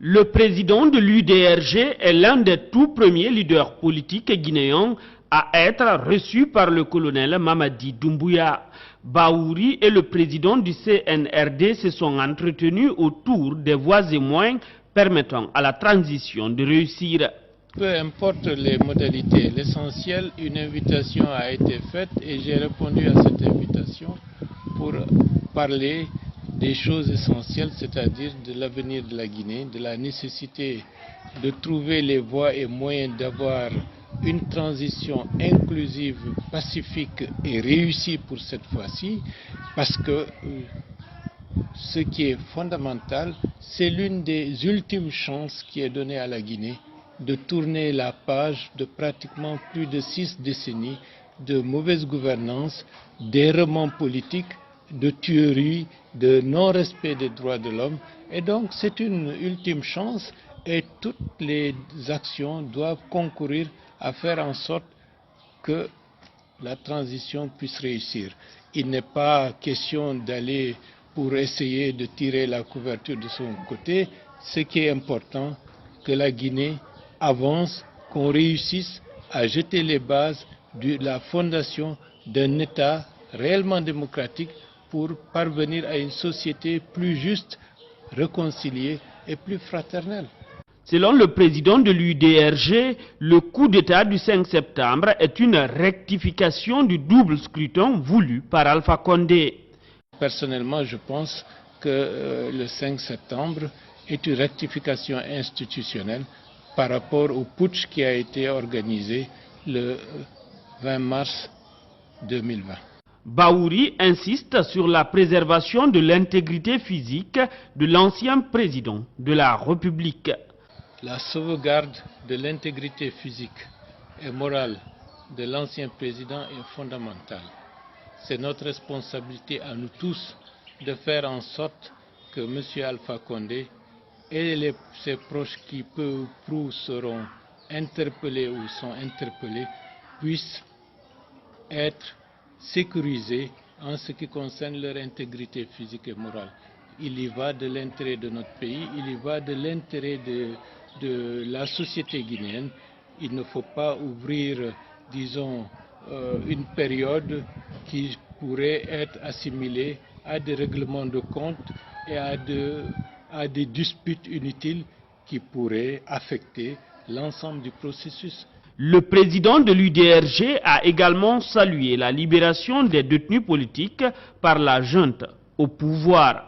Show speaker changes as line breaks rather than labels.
Le président de l'UDRG est l'un des tout premiers leaders politiques guinéens à être reçu par le colonel Mamadi Doumbouya. Baouri et le président du CNRD se sont entretenus autour des voies et moyens permettant à la transition de réussir.
Peu importe les modalités, l'essentiel, une invitation a été faite et j'ai répondu à cette invitation pour parler des choses essentielles, c'est-à-dire de l'avenir de la Guinée, de la nécessité de trouver les voies et moyens d'avoir une transition inclusive, pacifique et réussie pour cette fois-ci, parce que ce qui est fondamental, c'est l'une des ultimes chances qui est donnée à la Guinée de tourner la page de pratiquement plus de 6 décennies de mauvaise gouvernance, d'errements politiques, de tueries, de non-respect des droits de l'homme. Et donc c'est une ultime chance et toutes les actions doivent concourir à faire en sorte que la transition puisse réussir. Il n'est pas question d'aller pour essayer de tirer la couverture de son côté. Ce qui est important, que la Guinée avance, qu'on réussisse à jeter les bases de la fondation d'un État réellement démocratique pour parvenir à une société plus juste, réconciliée et plus fraternelle.
Selon le président de l'UDRG, le coup d'État du 5 septembre est une rectification du double scrutin voulu par Alpha Condé.
Personnellement, je pense que le 5 septembre est une rectification institutionnelle par rapport au putsch qui a été organisé le 20 mars 2020.
Baouri insiste sur la préservation de l'intégrité physique de l'ancien président de la République.
La sauvegarde de l'intégrité physique et morale de l'ancien président est fondamentale. C'est notre responsabilité à nous tous de faire en sorte que M. Alpha Condé et ses proches qui peu ou prou seront interpellés ou sont interpellés puissent être sécurisés en ce qui concerne leur intégrité physique et morale. Il y va de l'intérêt de notre pays, il y va de l'intérêt de la société guinéenne. Il ne faut pas ouvrir, disons, une période qui pourrait être assimilée à des règlements de compte et à des disputes inutiles qui pourraient affecter l'ensemble du processus.
Le président de l'UDRG a également salué la libération des détenus politiques par la junte au pouvoir.